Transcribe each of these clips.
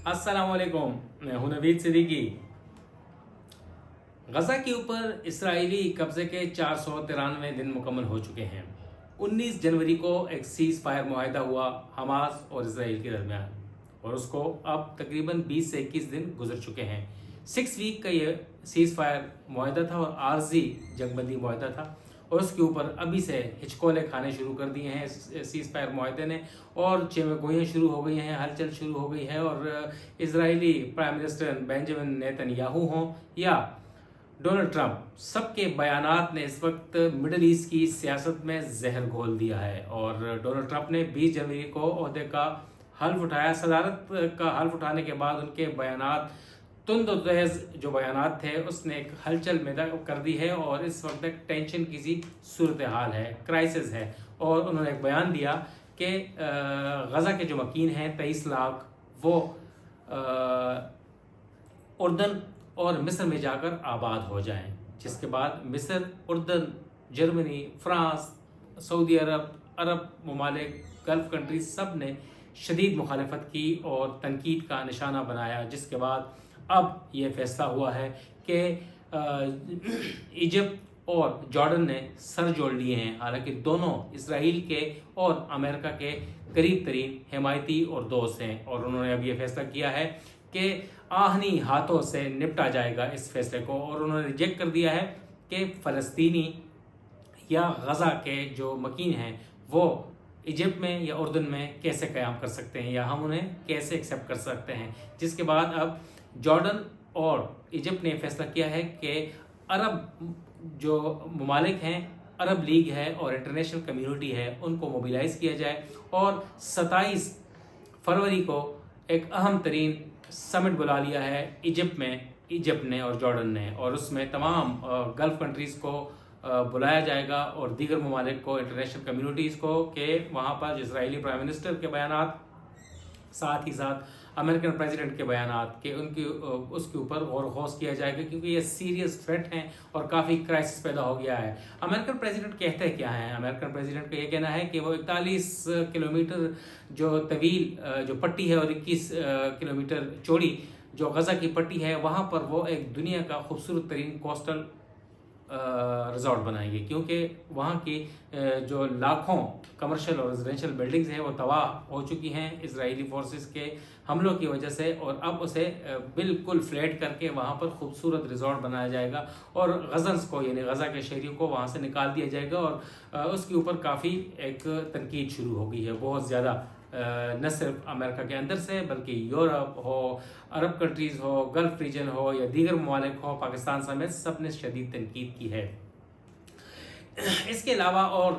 अस्सलाम वालेकुम, मैं हूं नवीद सिद्दीकी। गजा के ऊपर इसराइली कब्जे के 493 दिन मुकम्मल हो चुके हैं। 19 जनवरी को एक सीज फायर मुआहदा हुआ हमास और इसराइल के दरमियान, और उसको अब तकरीबन 20 से 21 दिन गुजर चुके हैं। 6 वीक का ये सीज फायर मुआहदा था और आर्जी जंगबंदी मुआहदा था, और उसके ऊपर अभी से हिचकोले खाने शुरू कर दिए हैं सीज फायर मुआहदे ने, और चेमगोइयाँ शुरू हो गई हैं, हलचल शुरू हो गई है। और Israeli prime minister Benjamin Netanyahu हों या डोनाल्ड ट्रंप, सबके बयानात ने इस वक्त मिडल ईस्ट की सियासत में जहर घोल दिया है। और डोनाल्ड ट्रंप ने 20 जनवरी को ओहदे का हल्फ उठाया। सदारत का हल्फ उठाने के बाद उनके बयानात, तुंद तेज जो बयानात थे, उसने एक हलचल पैदा कर दी है, और इस वक्त एक टेंशन की सी सूरत हाल है, क्राइसिस है। और उन्होंने एक बयान दिया कि गजा के जो मकीन हैं 23 लाख, वो उर्दन और मिस्र में जाकर आबाद हो जाएं। जिसके बाद मिस्र, उर्दन, जर्मनी, फ्रांस, सऊदी अरब ममालिक, गल्फ कंट्रीज सब ने शदीद मुखालफत की और तनकीद का निशाना बनाया। जिसके बाद अब ये फैसला हुआ है कि इजिप्ट और जॉर्डन ने सर जोड़ लिए हैं। हालांकि दोनों इसराइल के और अमेरिका के करीब तरीन हिमायती और दोस्त हैं, और उन्होंने अब ये फैसला किया है कि आहनी हाथों से निपटा जाएगा इस फैसले को। और उन्होंने रिजेक्ट कर दिया है कि फ़लस्तीनी या गजा के जो मकीन हैं वो इजिप्ट में या उर्दन में कैसे क़याम कर सकते हैं, या हम उन्हें कैसे एक्सेप्ट कर सकते हैं। जिसके बाद अब जॉर्डन और इजिप्ट ने फैसला किया है कि अरब जो ममालिक हैं, अरब लीग है और इंटरनेशनल कम्युनिटी है, उनको मोबिलाइज किया जाए, और 27 फरवरी को एक अहम तरीन समिट बुला लिया है इजिप्ट ने और जॉर्डन ने, और उसमें तमाम गल्फ कंट्रीज़ को बुलाया जाएगा और दीगर ममालिक को, इंटरनेशनल कम्युनिटीज़ को, कि वहाँ पर इजरायली प्राइम मिनिस्टर के बयानात, साथ ही साथ अमेरिकन प्रेसिडेंट के बयानात के उनकी उसके ऊपर गौर ख़ौस किया जाएगा, क्योंकि ये सीरियस थ्रेट हैं और काफ़ी क्राइसिस पैदा हो गया है। अमेरिकन प्रेसिडेंट कहते क्या हैं? अमेरिकन प्रेसिडेंट का ये कहना है कि वो 41 किलोमीटर जो तवील जो पट्टी है और 21 किलोमीटर चौड़ी जो गजा की पट्टी है, वहाँ पर वो एक दुनिया का खूबसूरत तरीन कोस्टल रिजॉर्ट बनाएंगे, क्योंकि वहाँ की जो लाखों कमर्शियल और रेजिडेंशियल बिल्डिंग्स हैं वो तबाह हो चुकी हैं इजरायली फोर्सेस के हमलों की वजह से, और अब उसे बिल्कुल फ्लैट करके वहाँ पर खूबसूरत रिजॉर्ट बनाया जाएगा, और गज़न्स को यानी गज़ा के शहरियों को वहाँ से निकाल दिया जाएगा। और उसके ऊपर काफ़ी एक तनकीद शुरू हो गई है बहुत ज़्यादा, न सिर्फ अमेरिका के अंदर से, बल्कि यूरोप हो, अरब कंट्रीज़ हो, गल्फ रीजन हो, या दीगर ममालिक हो, पाकिस्तान समेत सब ने शदीद तनकीद की है। इसके अलावा और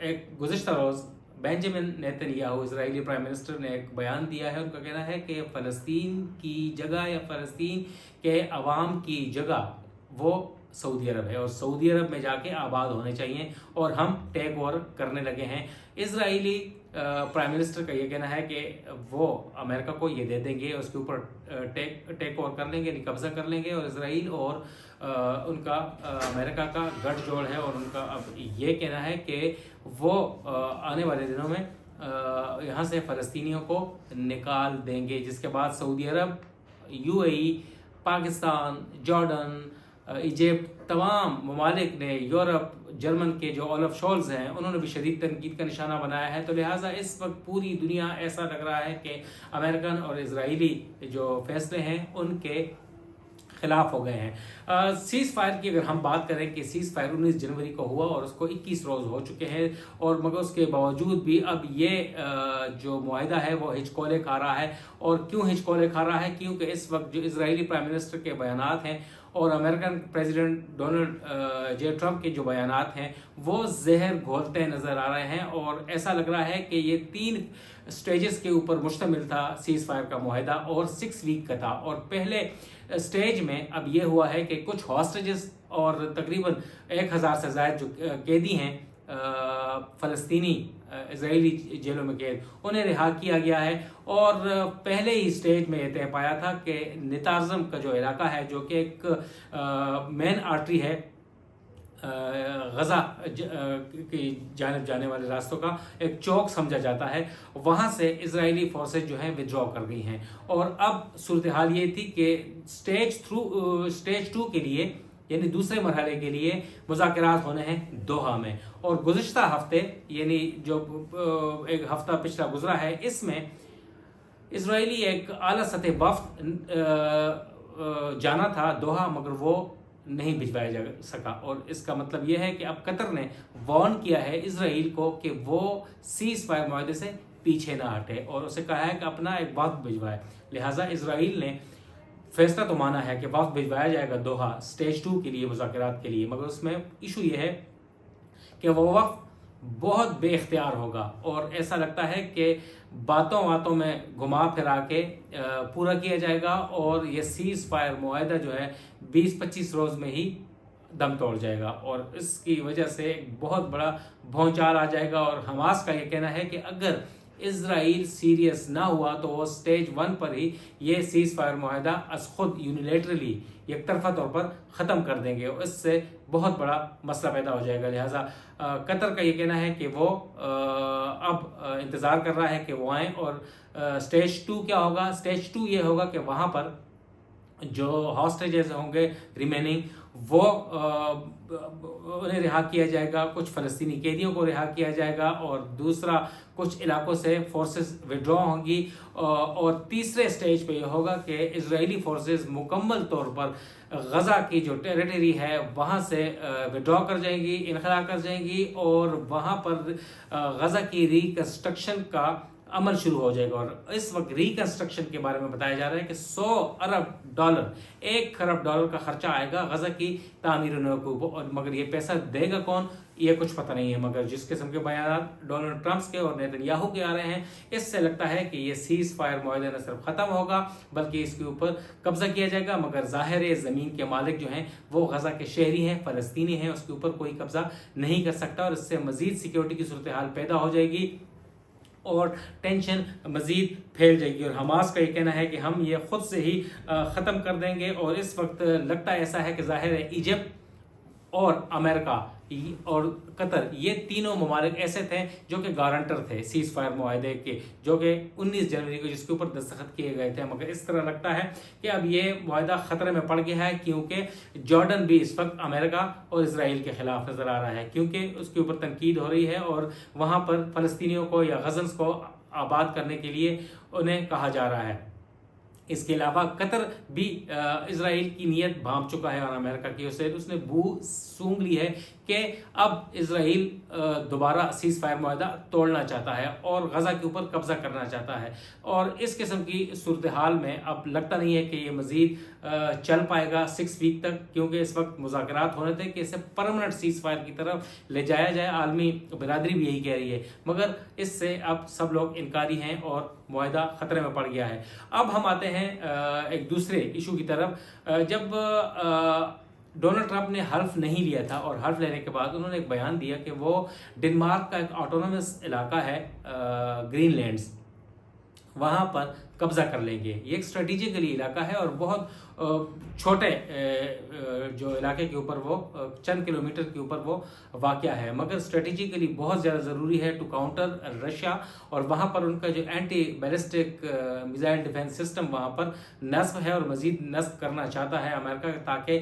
एक गुज़िश्ता रोज़ Benjamin Netanyahu, Israeli prime minister, ने एक बयान दिया है। उनका कहना है कि फ़लस्तीन की जगह या फ़लस्तीन के अवाम की जगह वो सऊदी अरब है, और सऊदी अरब में जाके आबाद होने चाहिए, और हम टेक ओवर करने लगे हैं। इजरायली प्राइम मिनिस्टर का ये कहना है कि वो अमेरिका को ये दे देंगे, उसके ऊपर टेक ओवर कर लेंगे, कब्जा कर लेंगे, और इसराइल और उनका अमेरिका का गठजोड़ है, और उनका अब ये कहना है कि वो आने वाले दिनों में यहाँ से फ़लस्तीनियों को निकाल देंगे। जिसके बाद सऊदी अरब, यूएई, पाकिस्तान, जॉर्डन, इजिप्ट, तमाम ममालिक ने, यूरोप, जर्मन के जो ओलफ शोल्स हैं, उन्होंने भी शदीद तनकीद का निशाना बनाया है। तो लिहाजा इस वक्त पूरी दुनिया ऐसा लग रहा है कि अमेरिकन और इजरायली जो फैसले हैं उनके खिलाफ हो गए हैं। सीज़ फायर की अगर हम बात करें कि सीज़ फायर 19 जनवरी को हुआ और उसको 21 रोज़ हो चुके हैं, और मगर उसके बावजूद भी अब ये जो मुआहिदा है वो हिचकोले खा रहा है। और क्यों हिचकोले खा रहा है? क्योंकि इस वक्त जो इजरायली प्राइम मिनिस्टर के बयानात हैं और American president Donald J Trump के जो बयानात हैं वो जहर घोलते नज़र आ रहे हैं, और ऐसा लग रहा है कि ये 3 स्टेजेस के ऊपर मुश्तमिल था सीज़ फायर का मुआहिदा, और 6 वीक का था। और पहले स्टेज में अब ये हुआ है कि कुछ हॉस्टेजेस और तकरीबन 1000 से ज़ायद जो कैदी हैं फ़लस्तीनी इजरायली जेलों में कैद, उन्हें रिहा किया गया है। और पहले ही स्टेज में यह तय पाया था कि निताज़म का जो इलाका है, जो कि एक मेन आर्टरी है غزہ کی جانب جانے والے راستوں کا ایک چوک سمجھا جاتا ہے، وہاں سے اسرائیلی فورسز جو ہیں ودرا کر گئی ہیں، اور اب صورتحال یہ تھی کہ اسٹیج 2 کے لیے یعنی دوسرے مرحلے کے لیے مذاکرات ہونے ہیں دوحہ میں، اور گزشتہ ہفتے یعنی جو ایک ہفتہ پچھلا گزرا ہے، اس میں اسرائیلی ایک اعلیٰ سطح وفد جانا تھا دوحہ، مگر وہ نہیں بھجوایا جا سکا، اور اس کا مطلب یہ ہے کہ اب قطر نے وارن کیا ہے اسرائیل کو کہ وہ سیز فائر معاہدے سے پیچھے نہ ہٹے، اور اسے کہا ہے کہ اپنا ایک وفد بھجوائے۔ لہٰذا اسرائیل نے فیصلہ تو مانا ہے کہ وفد بھجوایا جائے گا دوحہ اسٹیج 2 کے لیے مذاکرات کے لیے، مگر اس میں ایشو یہ ہے کہ وہ وفد بہت بے اختیار ہوگا، اور ایسا لگتا ہے کہ باتوں میں گھما پھرا کے پورا کیا جائے گا، اور یہ سیز فائر معاہدہ جو ہے 20-25 روز میں ہی دم توڑ جائے گا، اور اس کی وجہ سے بہت بڑا بھونچال آ جائے گا۔ اور حماس کا یہ کہنا ہے کہ اگر اسرائیل سیریس نہ ہوا تو وہ اسٹیج 1 پر ہی یہ سیز فائر معاہدہ از خود یونیلیٹرلی یک طرفہ طور پر ختم کر دیں گے، اور اس سے بہت بڑا مسئلہ پیدا ہو جائے گا۔ لہٰذا قطر کا یہ کہنا ہے کہ وہ اب انتظار کر رہا ہے کہ وہ آئیں، اور اسٹیج 2 کیا ہوگا؟ اسٹیج 2 یہ ہوگا کہ وہاں پر جو ہاسٹیجز ہوں گے ریمیننگ، وہ انہیں رہا کیا جائے گا، کچھ فلسطینی قیدیوں کو رہا کیا جائے گا، اور دوسرا کچھ علاقوں سے فورسز ودرا ہوں گی، اور تیسرے سٹیج پہ یہ ہوگا کہ اسرائیلی فورسز مکمل طور پر غزہ کی جو ٹیریٹری ہے وہاں سے ودرا کر جائیں گی، انخلا کر جائیں گی، اور وہاں پر غزہ کی ریکنسٹرکشن کا عمل شروع ہو جائے گا۔ اور اس وقت ریکنسٹرکشن کے بارے میں بتایا جا رہا ہے کہ $100 ارب $1 خرب کا خرچہ آئے گا غزہ کی تعمیر کو، اور مگر یہ پیسہ دے گا کون یہ کچھ پتہ نہیں ہے، مگر جس قسم کے بیانات ڈونلڈ ٹرمپ کے اور نیتن یاہو کے آ رہے ہیں، اس سے لگتا ہے کہ یہ سیز فائر معاہدہ نہ صرف ختم ہوگا بلکہ اس کے اوپر قبضہ کیا جائے گا، مگر ظاہر ہے زمین کے مالک جو ہیں وہ غزہ کے شہری ہیں، فلسطینی ہیں، اس کے اوپر کوئی قبضہ نہیں کر سکتا، اور اس سے مزید سیکیورٹی کی صورتحال پیدا ہو جائے گی اور ٹینشن مزید پھیل جائے گی۔ اور حماس کا یہ کہنا ہے کہ ہم یہ خود سے ہی ختم کر دیں گے، اور اس وقت لگتا ایسا ہے کہ ظاہر ہے ایجپٹ اور امریکہ اور قطر یہ تینوں ممالک ایسے تھے جو کہ گارنٹر تھے سیز فائر معاہدے کے، جو کہ 19 جنوری کو جس کے اوپر دستخط کیے گئے تھے، مگر اس طرح لگتا ہے کہ اب یہ معاہدہ خطرے میں پڑ گیا ہے، کیونکہ جارڈن بھی اس وقت امریکہ اور اسرائیل کے خلاف نظر آ رہا ہے، کیونکہ اس کے اوپر تنقید ہو رہی ہے، اور وہاں پر فلسطینیوں کو یا غزنز کو آباد کرنے کے لیے انہیں کہا جا رہا ہے۔ اس کے علاوہ قطر بھی اسرائیل کی نیت بھانپ چکا ہے، اور امریکہ کی اس نے بو سونگ لی ہے کہ اب اسرائیل دوبارہ سیز فائر معاہدہ توڑنا چاہتا ہے اور غزہ کے اوپر قبضہ کرنا چاہتا ہے، اور اس قسم کی صورتحال میں اب لگتا نہیں ہے کہ یہ مزید چل پائے گا 6 ویک تک، کیونکہ اس وقت مذاکرات ہونے تھے کہ اسے پرمنٹ سیز فائر کی طرف لے جایا جائے، عالمی برادری بھی یہی کہہ رہی ہے، مگر اس سے اب سب لوگ انکاری ہیں اور معاہدہ خطرے میں پڑ گیا ہے۔ اب ہم آتے ہیں ایک دوسرے ایشو کی طرف۔ جب ڈونلڈ ٹرمپ نے حلف نہیں لیا تھا، اور حلف لینے کے بعد انہوں نے ایک بیان دیا کہ وہ ڈنمارک کا ایک آٹونومس علاقہ ہے گرین لینڈز، وہاں پر قبضہ کر لیں گے۔ یہ ایک اسٹریٹجیکلی علاقہ ہے اور بہت چھوٹے جو علاقے کے اوپر وہ چند کلومیٹر کے اوپر وہ واقع ہے، مگر اسٹریٹجیکلی بہت زیادہ ضروری ہے ٹو کاؤنٹر رشیا، اور وہاں پر ان کا جو anti ballistic missile defence system وہاں پر نصب ہے، اور مزید نصب کرنا چاہتا ہے امریکہ، تاکہ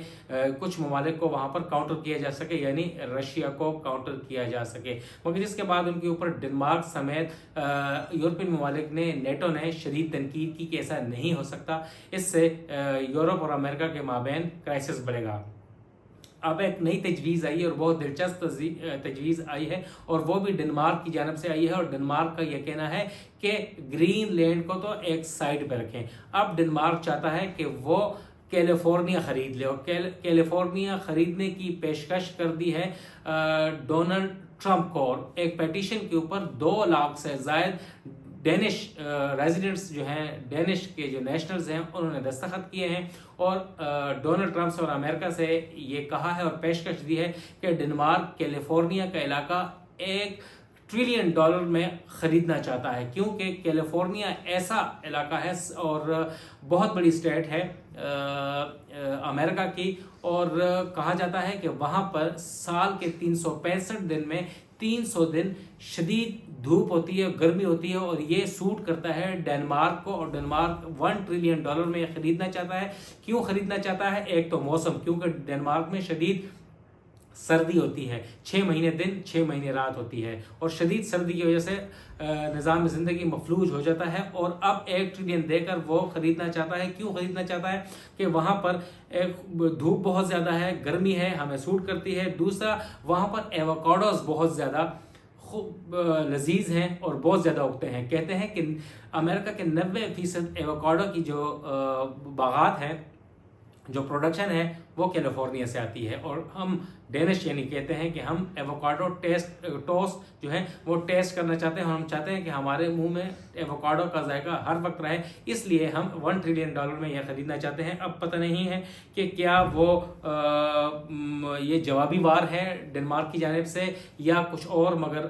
کچھ ممالک کو وہاں پر کاؤنٹر کیا جا سکے، یعنی رشیا کو کاؤنٹر کیا جا سکے، مگر اس کے بعد ان کے اوپر ڈنمارک سمیت یورپین ممالک نے، نیٹو نے شدید تنقید کی کہ ایسا نہیں ہو سکتا، اس سے یورپ اور امریکہ کے مابین کرائسس بڑھے گا۔ اب ایک نئی تجویز آئی ہے اور بہت دلچسپ تجویز آئی ہے، اور وہ بھی ڈنمارک کی جانب سے آئی ہے، اور ڈنمارک کا یہ کہنا ہے کہ گرین لینڈ کو تو ایک سائڈ پہ رکھیں۔ اب ڈنمارک چاہتا ہے کہ وہ کیلیفورنیا خرید لے، اور کیلیفورنیا خریدنے کی پیشکش کر دی ہے ڈونلڈ ٹرمپ کو، اور ایک پیٹیشن کے اوپر 2 لاکھ سے زائد ڈینش ریزیڈنٹس جو ہیں، ڈینش کے جو نیشنلز ہیں، انہوں نے دستخط کیے ہیں، اور ڈونلڈ ٹرمپ اور امریکہ سے یہ کہا ہے اور پیشکش دی ہے کہ ڈنمارک کیلیفورنیا کا علاقہ ایک ट्रिलियन डॉलर में ख़रीदना चाहता है, क्योंकि कैलिफोर्निया ऐसा इलाका है और बहुत बड़ी स्टेट है अमेरिका की, और कहा जाता है कि वहाँ पर साल के 365 दिन में 300 दिन शदीद धूप होती है, गर्मी होती है, और ये सूट करता है डेनमार्क को, और डेनमार्क $1 ट्रिलियन में ख़रीदना चाहता है। क्यों ख़रीदना चाहता है? एक तो मौसम, क्योंकि डेनमार्क में शदीद सर्दी होती है, 6 महीने दिन 6 महीने रात होती है, और शदीद सर्दी की वजह से निज़ाम ज़िंदगी मफलूज हो जाता है, और अब $1 ट्रिलियन देकर वो ख़रीदना चाहता है। क्यों ख़रीदना चाहता है? कि वहाँ पर धूप बहुत ज़्यादा है, गर्मी है, हमें सूट करती है। दूसरा, वहाँ पर एवोकाडोस बहुत ज़्यादा खूब लजीज हैं और बहुत ज़्यादा उगते हैं। कहते हैं कि अमेरिका के 90% एवोकाडो की जो बागात हैं, जो प्रोडक्शन है, वो कैलिफोर्निया से आती है। और हम डेनिश यानी कहते हैं कि हम एवोकाडो टोस्ट जो है वो टेस्ट करना चाहते हैं, हम चाहते हैं कि हमारे मुंह में एवोकाडो का जायका हर वक्त रहे, इसलिए हम $1 ट्रिलियन में यह ख़रीदना चाहते हैं। अब पता नहीं है कि क्या वो ये जवाबी वार है डेनमार्क की जानिब से या कुछ और, मगर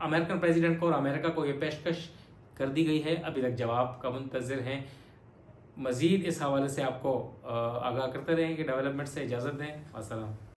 अमेरिकन प्रेसिडेंट को और अमेरिका को ये पेशकश कर दी गई है। अभी तक जवाब का मुंतज़िर हैं। मज़ीद इस हवाले से आपको आगाह करते रहेंगे। डेवलपमेंट से इजाज़त दें। अस्सलाम।